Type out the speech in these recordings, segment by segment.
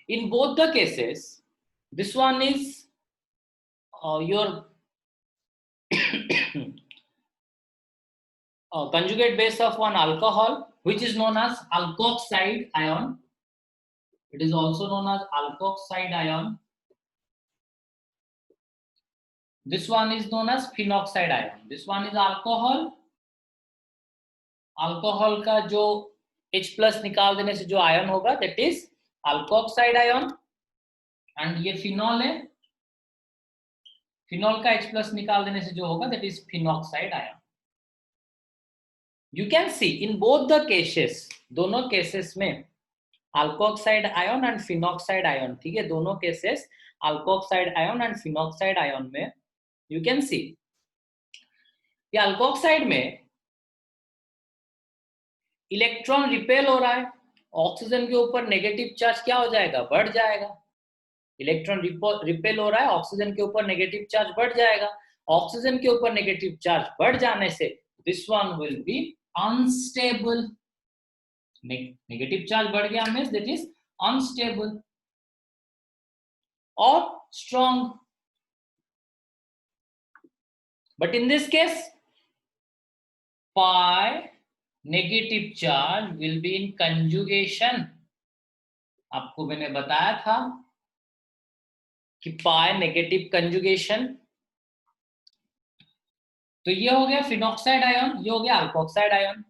In both the cases, this one is your conjugate base of one alcohol, which is known as alkoxide ion. It is also known as alkoxide ion. This one is known as phenoxide ion. This one is alcohol. Alcohol का जो H plus निकाल देने से जो ion होगा that is alkoxide ion, and ये phenol है, phenol का H प्लस निकाल देने से जो होगा that is phenoxide ion. You can see in both the cases, दोनों केसेस में alkoxide ion and phenoxide ion, ठीक है, दोनों cases alkoxide ion and phenoxide ion में यू कैन सी ये अल्कोक्साइड में इलेक्ट्रॉन रिपेल हो रहा है, ऑक्सीजन के ऊपर नेगेटिव चार्ज क्या हो जाएगा, बढ़ जाएगा. इलेक्ट्रॉन रिपेल हो रहा है, ऑक्सीजन के ऊपर नेगेटिव चार्ज बढ़ जाएगा. ऑक्सीजन के ऊपर नेगेटिव चार्ज बढ़ जाने से this one will be unstable. Negative charge बढ़ गया मींस दैट इज अनस्टेबल और strong. But in this case pi negative charge will be in conjugation. आपको मैंने बताया था कि पाई नेगेटिव कंजुगेशन. तो ये हो गया फिनॉक्साइड आयन, ये हो गया alkoxide ion.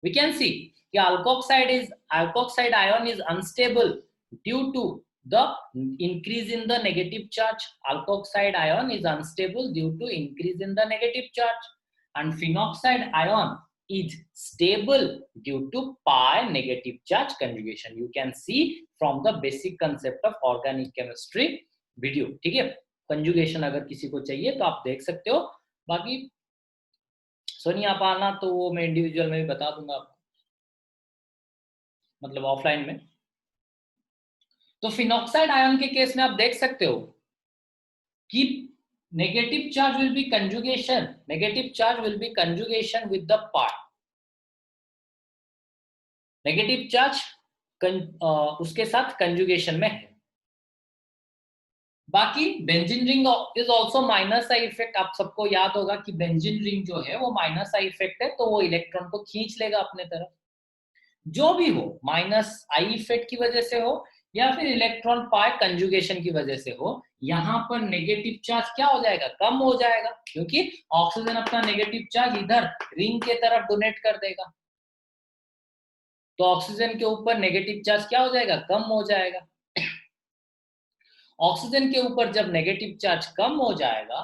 We can see कि alkoxide ion is unstable due to the increase in the negative charge. Alkoxide ion is unstable due to increase in the negative charge, and phenoxide ion is stable due to pi negative charge conjugation. You can see from the basic concept of organic chemistry video. ठीक है, conjugation अगर किसी को चाहिए तो आप देख सकते हो. बाकी सोनिया पालना तो वो मैं इंडिविजुअल में भी बता दूंगा आपको, मतलब ऑफलाइन में. तो फिनॉक्साइड आयन के केस में आप देख सकते हो कि negative charge will be conjugation, negative charge will be conjugation with the pi. Negative charge उसके साथ कंजुगेशन में है. बाकी benzene ring is also minus I effect. आप सबको याद होगा कि बेंजीन रिंग जो है वो माइनस आई इफेक्ट है, तो वो इलेक्ट्रॉन को खींच लेगा अपने तरफ. जो भी हो, माइनस आई इफेक्ट की वजह से हो या फिर इलेक्ट्रॉन पाई कंजुगेशन की वजह से हो, यहाँ पर नेगेटिव चार्ज क्या हो जाएगा, कम हो जाएगा, क्योंकि ऑक्सीजन अपना नेगेटिव चार्ज इधर रिंग के तरफ डोनेट कर देगा. तो ऑक्सीजन के ऊपर नेगेटिव चार्ज क्या हो जाएगा, कम हो जाएगा. ऑक्सीजन के ऊपर जब नेगेटिव चार्ज कम हो जाएगा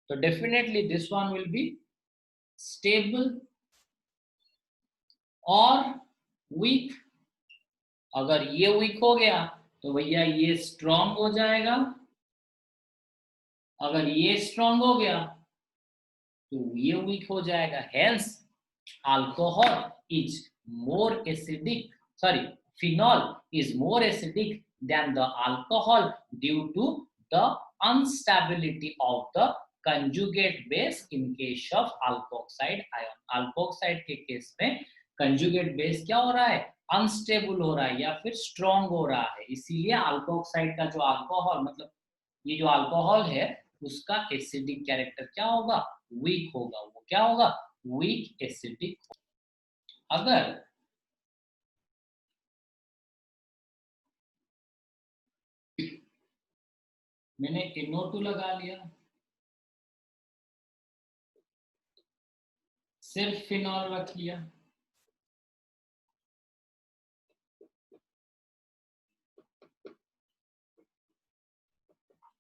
तो definitely this one will be stable और वीक. अगर ये वीक हो गया तो भैया ये स्ट्रॉन्ग हो जाएगा. अगर ये स्ट्रॉन्ग हो गया तो ये वीक हो जाएगा. Hence alcohol is more acidic, sorry, phenol is more acidic than the alcohol due to the instability of the conjugate base in case of alkoxide ion. alkoxide के केस में conjugate base क्या हो रहा है, unstable हो रहा है या फिर स्ट्रॉन्ग हो रहा है. इसीलिए अल्कोक्साइड का जो अल्कोहल, मतलब ये जो अल्कोहल है उसका एसिडिक कैरेक्टर क्या होगा, वीक होगा. वो क्या होगा, वीक एसिडिक. अगर मैंने NO2 लगा लिया, सिर्फ फिनॉल रख लिया,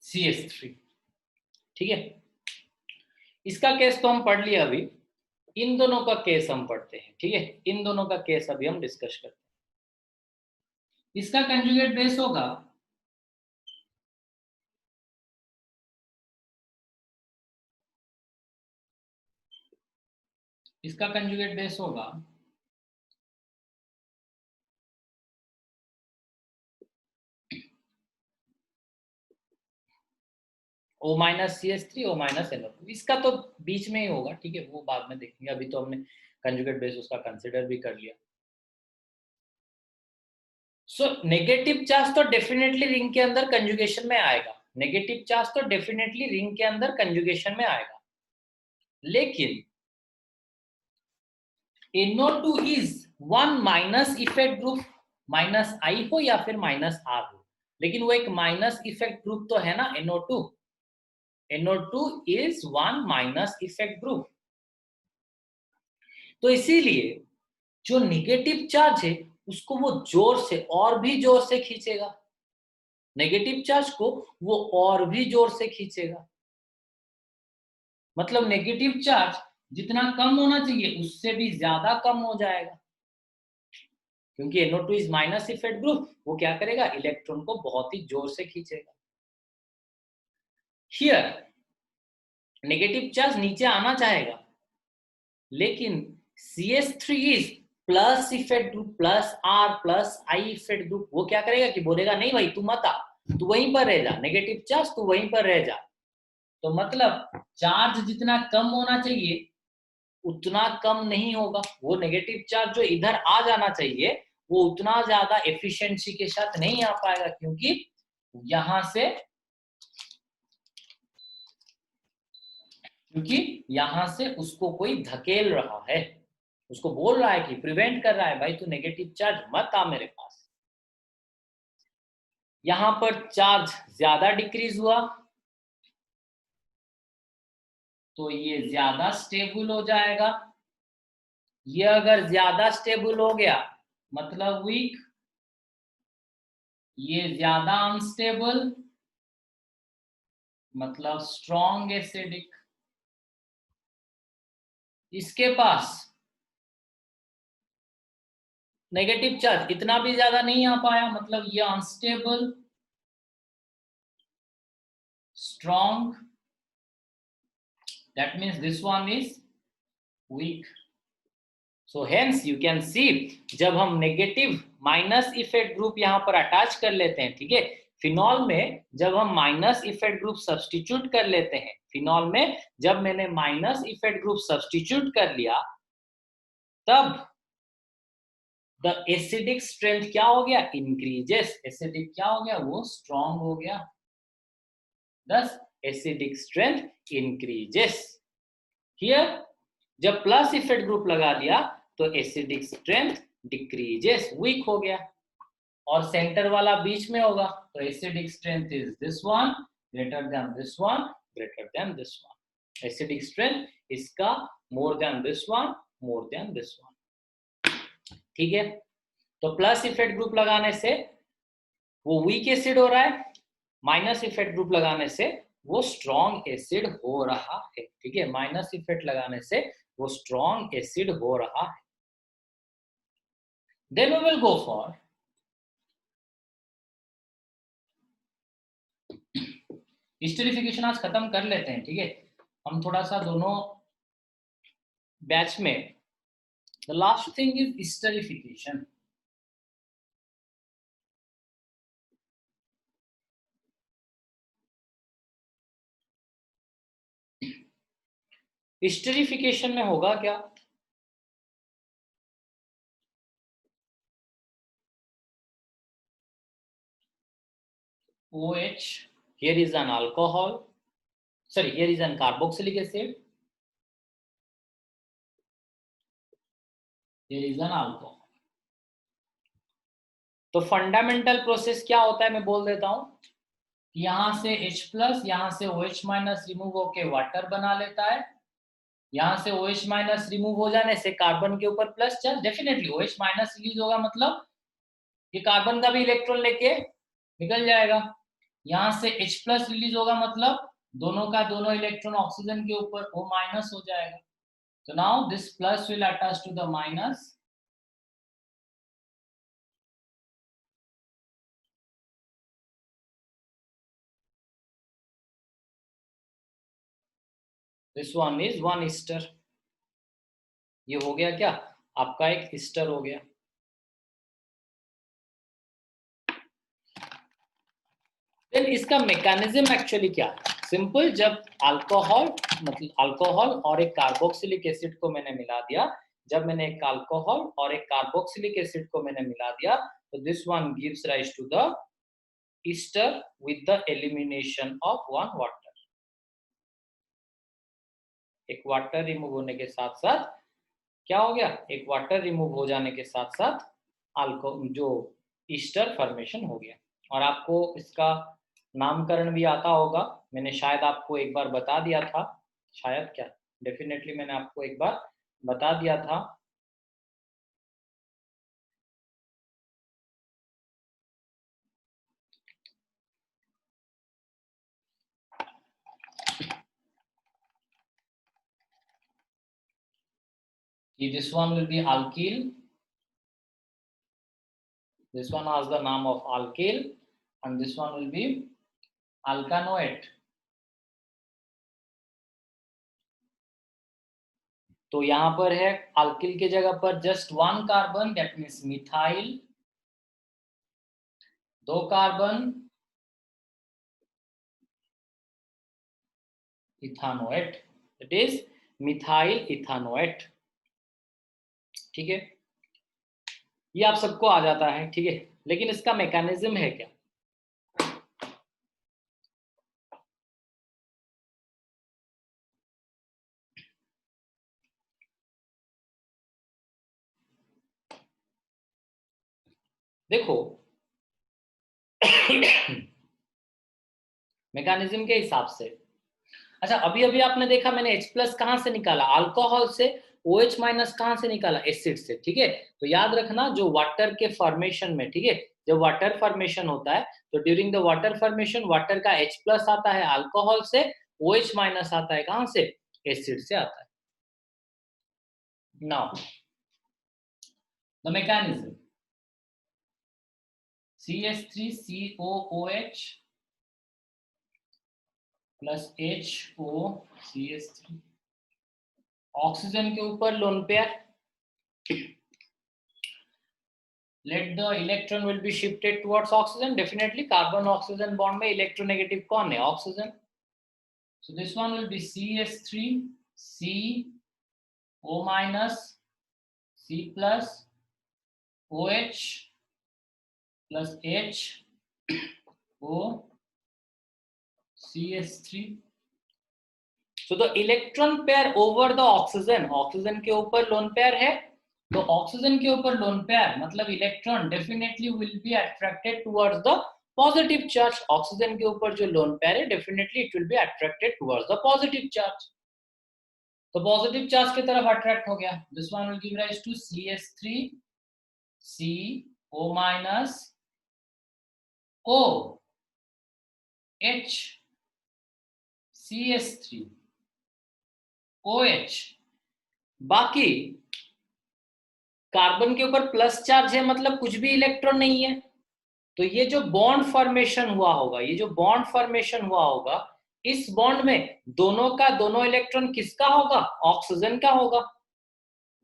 CH3, ठीक है. इसका केस तो हम पढ़ लिया अभी. इन दोनों का केस हम पढ़ते हैं, ठीक है. इन दोनों का केस अभी हम डिस्कस करते हैं. इसका कंजुगेट बेस होगा इसका कंजुगेट बेस होगा O-CH3 O-NO2. इसका तो बीच में ही होगा, ठीक है, वो बाद में देखेंगे. अभी तो हमने कंजुगेट बेस उसका कंसिडर भी कर लिया. सो नेगेटिव चार्ज तो डेफिनेटली रिंग के अंदर कंजुगेशन में आएगा, नेगेटिव चार्ज तो डेफिनेटली रिंग के अंदर कंजुगेशन में आएगा, लेकिन NO2 is one minus effect group, minus I हो या फिर माइनस आर हो, लेकिन वो एक माइनस इफेक्ट ग्रुप तो है ना NO2. NO2 is one minus effect group. तो इसीलिए जो नेगेटिव चार्ज है उसको वो जोर से और भी जोर से खींचेगा, नेगेटिव चार्ज को वो और भी जोर से खींचेगा. मतलब नेगेटिव चार्ज जितना कम होना चाहिए उससे भी ज्यादा कम हो जाएगा, क्योंकि NO2 is minus effect group. वो क्या करेगा, इलेक्ट्रॉन को बहुत ही जोर से खींचेगा. हियर नेगेटिव चार्ज नीचे आना चाहेगा, लेकिन CH3 is plus effect group plus R plus I effect group. वो क्या करेगा कि बोलेगा नहीं भाई तू मत आ, तू वहीं पर रह जा, नेगेटिव चार्ज तू वहीं पर रह जा. तो मतलब चार्ज जितना कम होना चाहिए उतना कम नहीं होगा. वो नेगेटिव चार्ज जो इधर आ जाना चाहिए वो उतना ज्यादा एफिशिएंसी के साथ नहीं आ पाएगा, क्योंकि यहां से उसको कोई धकेल रहा है, उसको बोल रहा है कि प्रिवेंट कर रहा है, भाई तू नेगेटिव चार्ज मत आ मेरे पास. यहां पर चार्ज ज्यादा डिक्रीज हुआ तो ये ज्यादा स्टेबल हो जाएगा. ये अगर ज्यादा स्टेबल हो गया मतलब वीक, ये ज्यादा अनस्टेबल मतलब स्ट्रॉन्ग एसिडिक. इसके पास नेगेटिव चार्ज इतना भी ज्यादा नहीं आ पाया, मतलब ये unstable, strong, that means this one is weak. So hence you can see जब हम नेगेटिव माइनस इफेक्ट ग्रुप यहाँ पर अटैच कर लेते हैं, ठीक है, फिनॉल में जब हम माइनस इफेक्ट ग्रुप सब्स्टिट्यूट कर लेते हैं, फिनॉल में जब मैंने माइनस इफेक्ट ग्रुप सब्स्टिट्यूट कर लिया तब द एसिडिक स्ट्रेंथ क्या हो गया, इंक्रीजेस. एसिडिक क्या हो गया, वो स्ट्रॉन्ग हो गया. दस एसिडिक स्ट्रेंथ इंक्रीजेस. हियर जब प्लस इफेक्ट ग्रुप लगा दिया तो एसिडिक स्ट्रेंथ डिक्रीजेस, वीक हो गया. और सेंटर वाला बीच में होगा तो acidic strength is this one greater than this one greater than this one. Acidic strength इसका more than this one more than this one. ठीक है, तो प्लस इफेक्ट ग्रुप लगाने से वो वीक एसिड हो रहा है, माइनस इफेक्ट ग्रुप लगाने से वो स्ट्रॉन्ग एसिड हो रहा है. ठीक है, माइनस इफेक्ट लगाने से वो स्ट्रॉन्ग एसिड हो रहा है. Then we will go for esterification. आज खत्म कर लेते हैं, ठीक है. हम थोड़ा सा दोनों बैच में द लास्ट थिंग इज हिस्टेरिफिकेशन. हिस्टेरिफिकेशन में होगा क्या, OH, here is an alcohol, sorry, here is an carboxylic acid, here is an alcohol. तो फंडामेंटल प्रोसेस क्या होता है मैं बोल देता हूं. यहां से H प्लस, यहां से OH माइनस रिमूव होके वाटर बना लेता है. यहां से OH माइनस रिमूव हो जाने से कार्बन के ऊपर plus charge, definitely OH minus release होगा मतलब ये कार्बन का भी इलेक्ट्रॉन लेके निकल जाएगा. यहां से H प्लस रिलीज होगा मतलब दोनों का दोनों इलेक्ट्रॉन ऑक्सीजन के ऊपर वो माइनस हो जाएगा. तो now this plus will attach to the minus. This one is one ester. ये हो गया क्या, आपका एक ईस्टर हो गया. देन इसका मैकेनिज्म एक्चुअली क्या है, सिंपल. जब अल्कोहल मतलब अल्कोहल और एक कार्बोक्सिलिक एसिड को मैंने मिला दिया, जब मैंने एक अल्कोहल और एक कार्बोक्सिलिक एसिड को मैंने मिला दिया तो this one gives rise to the ester with the elimination of one water. एक वाटर रिमूव होने के साथ साथ क्या हो गया, एक वाटर रिमूव हो जाने के साथ साथ अल्कोहल जो ईस्टर फॉर्मेशन हो गया। और आपको इसका नामकरण भी आता होगा, मैंने शायद आपको एक बार बता दिया था, शायद क्या डेफिनेटली मैंने आपको एक बार बता दिया था। This one will be alkyl. This one has the name of alkyl, and this one will be alkanoate. तो यहाँ पर है अल्किल के जगह पर just one carbon, that means methyl, दो कार्बन इथानोएट, इट इज मिथाइल इथानोएट। ठीक है, ये आप सबको आ जाता है, ठीक है, लेकिन इसका मैकेनिज्म है क्या? देखो मैकेनिज्म के हिसाब से, अच्छा अभी अभी आपने देखा मैंने H+ कहां से निकाला, अल्कोहल से, OH- कहां से निकाला, एसिड से। ठीक है, तो याद रखना जो वाटर के फॉर्मेशन में, ठीक है, जब वाटर फॉर्मेशन होता है तो during the water formation water का H+ आता है अल्कोहल से, OH- आता है कहां से, एसिड से आता है। Now the mechanism, CH3COOH plus HOCH3, oxygen के ऊपर lone pair, let the electron will be shifted towards oxygen, definitely carbon oxygen bond में electronegative कौन है, oxygen, so this one will be CH3 CO minus C plus OH plus H O CH3, so the electron pair over the oxygen, oxygen के ऊपर lone pair है, तो oxygen के ऊपर lone pair मतलब electron definitely will be attracted towards the positive charge. Oxygen के ऊपर जो लोन पेयर है definitely it will be attracted towards the positive charge, तो पॉजिटिव चार्ज की तरफ अट्रैक्ट हो गया। This one will give rise to CH3 CO minus OH CH3 OH, बाकी कार्बन के ऊपर प्लस चार्ज है मतलब कुछ भी इलेक्ट्रॉन नहीं है, तो ये जो बॉन्ड फॉर्मेशन हुआ होगा, ये जो बॉन्ड फॉर्मेशन हुआ होगा, इस बॉन्ड में दोनों का दोनों इलेक्ट्रॉन किसका होगा, ऑक्सीजन का होगा,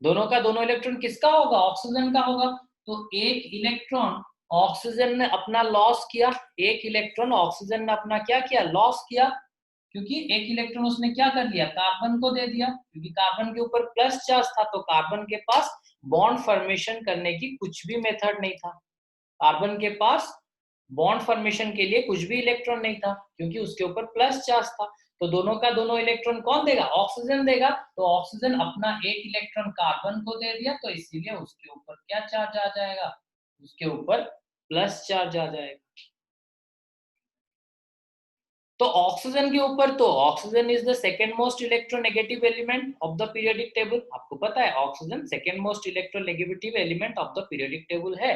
दोनों का दोनों इलेक्ट्रॉन किसका होगा, ऑक्सीजन का होगा। तो एक इलेक्ट्रॉन ऑक्सीजन ने अपना लॉस किया, एक इलेक्ट्रॉन ऑक्सीजन ने अपना क्या किया, लॉस किया, क्योंकि एक इलेक्ट्रॉन उसने क्या कर लिया, कार्बन को दे दिया, क्योंकि कार्बन के ऊपर प्लस चार्ज था तो कार्बन के पास बॉन्ड फॉर्मेशन करने की कुछ भी मेथड नहीं था, कार्बन के पास बॉन्ड फॉर्मेशन के लिए कुछ भी इलेक्ट्रॉन नहीं था क्योंकि उसके ऊपर प्लस चार्ज था, तो दोनों का दोनों इलेक्ट्रॉन कौन देगा, ऑक्सीजन देगा, तो ऑक्सीजन अपना एक इलेक्ट्रॉन कार्बन को दे दिया, तो इसीलिए उसके ऊपर क्या चार्ज आ जाएगा, उसके ऊपर प्लस चार्ज आ जाएगा। तो ऑक्सीजन के ऊपर, तो oxygen is the second most electronegative element of the periodic table, आपको पता है oxygen second most electronegative element of the periodic table है,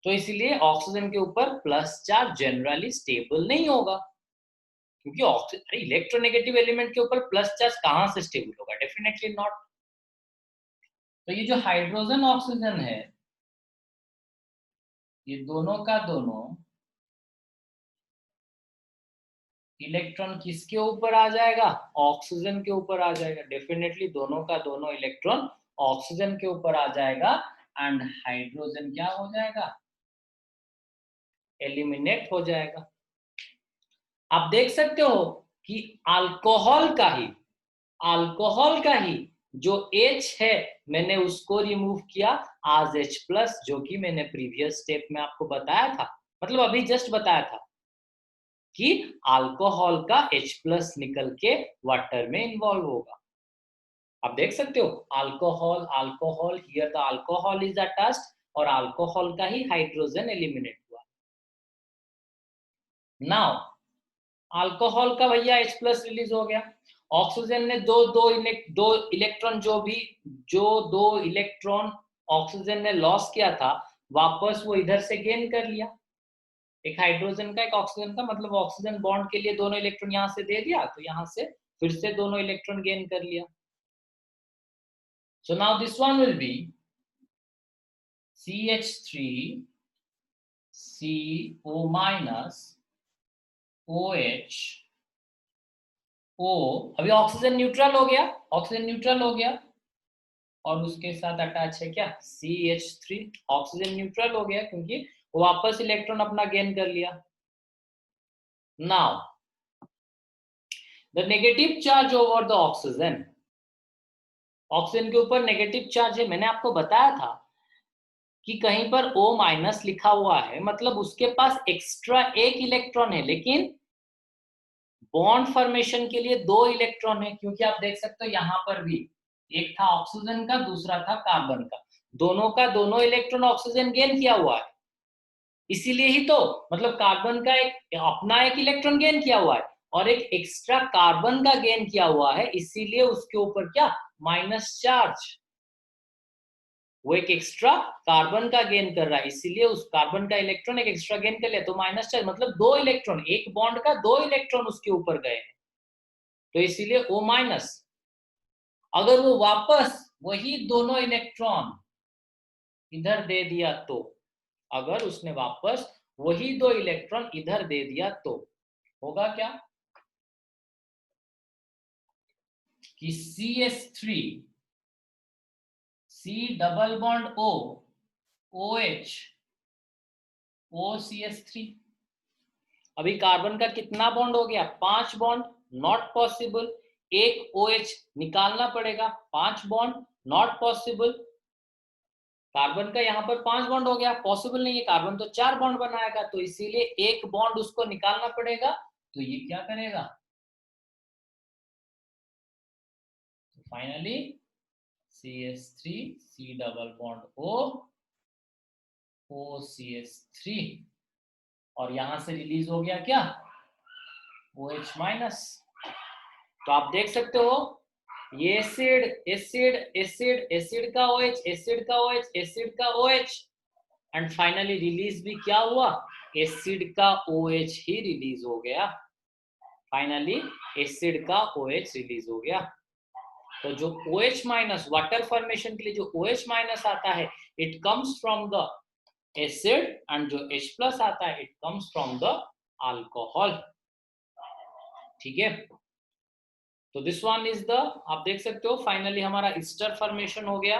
तो इसीलिए ऑक्सीजन के ऊपर प्लस चार्ज जनरली स्टेबल नहीं होगा, क्योंकि ऑक्सीजन इलेक्ट्रोनेगेटिव एलिमेंट के ऊपर प्लस चार्ज कहां से स्टेबल होगा, डेफिनेटली नॉट। तो ये जो हाइड्रोजन ऑक्सीजन है, ये दोनों का दोनों इलेक्ट्रॉन किसके ऊपर आ जाएगा, ऑक्सीजन के ऊपर आ जाएगा, डेफिनेटली दोनों का दोनों इलेक्ट्रॉन ऑक्सीजन के ऊपर आ जाएगा, एंड हाइड्रोजन क्या हो जाएगा, एलिमिनेट हो जाएगा। आप देख सकते हो कि अल्कोहल का ही जो H है मैंने उसको रिमूव किया आज H+, जो कि मैंने प्रीवियस स्टेप में आपको बताया था, मतलब अभी जस्ट बताया था कि अल्कोहल का H+ निकल के वाटर में इन्वॉल्व होगा। आप देख सकते हो alcohol alcohol, here the alcohol is attached और अल्कोहल का ही हाइड्रोजन एलिमिनेट हुआ। नाउ अल्कोहल का भैया H+ रिलीज हो गया, ऑक्सीजन ने दो इलेक्ट्रॉन जो दो इलेक्ट्रॉन ऑक्सीजन ने लॉस किया था वापस वो इधर से गेन कर लिया, एक हाइड्रोजन का एक ऑक्सीजन का, मतलब ऑक्सीजन बॉन्ड के लिए दोनों इलेक्ट्रॉन यहां से दे दिया तो यहां से फिर से दोनों इलेक्ट्रॉन गेन कर लिया। So now this one will be CH3 CO minus OH O। अभी ऑक्सीजन न्यूट्रल हो गया, ऑक्सीजन न्यूट्रल हो गया और उसके साथ अटैच है क्या CH3, ऑक्सीजन न्यूट्रल हो गया क्योंकि वो वापस इलेक्ट्रॉन अपना गेन कर लिया। Now the negative charge over the oxygen, oxygen के ऊपर नेगेटिव चार्ज है। मैंने आपको बताया था कि कहीं पर O- लिखा हुआ है, मतलब उसके पास एक्स्ट्रा एक इलेक्ट्रॉन है, लेकिन बॉन्ड फॉर्मेशन के लिए दो इलेक्ट्रॉन है, क्योंकि आप देख सकते हो यहां पर भी एक था ऑक्सीजन का, दूसरा था कार्बन का, दोनों का दोनों इलेक्ट्रॉन ऑक्सीजन गेन किया हुआ है, इसीलिए ही तो, मतलब कार्बन का एक अपना एक इलेक्ट्रॉन गेन किया हुआ है और एक एक्स्ट्रा कार्बन का गेन किया हुआ है, इसीलिए उसके ऊपर क्या माइनस चार्ज, वो एक एक्स्ट्रा कार्बन का गेन कर रहा है, इसीलिए उस कार्बन का इलेक्ट्रॉन एक एक्स्ट्रा गेन कर लिया तो माइनस चार्ज, मतलब दो इलेक्ट्रॉन, एक बॉन्ड का दो इलेक्ट्रॉन उसके ऊपर गए हैं, तो इसीलिए O-। अगर वो वापस वही दोनों इलेक्ट्रॉन इधर दे दिया तो, अगर उसने वापस वही दो इलेक्ट्रॉन इधर दे दिया तो होगा क्या कि CH3 C double bond O OH OCH3। अभी कार्बन का कितना बॉन्ड हो गया 5 बॉन्ड, नॉट पॉसिबल, एक OH निकालना पड़ेगा, 5 बॉन्ड नॉट पॉसिबल, कार्बन का यहाँ पर 5 बॉन्ड हो गया, पॉसिबल नहीं है, कार्बन तो 4 बॉन्ड बनाएगा, तो इसीलिए एक बॉन्ड उसको निकालना पड़ेगा, तो ये क्या करेगा, तो finally CH3 C double bond O OCH3 और यहां से रिलीज हो गया क्या OH माइनस। तो आप देख सकते हो ये एसिड एसिड एसिड एसिड का OH एसिड का OH एसिड का OH एंड फाइनली रिलीज भी क्या हुआ, एसिड का OH ही रिलीज हो गया, फाइनली एसिड का OH रिलीज हो गया। तो जो OH माइनस वाटर फॉर्मेशन के लिए जो OH माइनस आता है it comes from the acid and जो H+ आता है it comes from the alcohol, ठीक है। तो दिस वन इज द, आप देख सकते हो फाइनली हमारा ईस्टर फॉर्मेशन हो गया।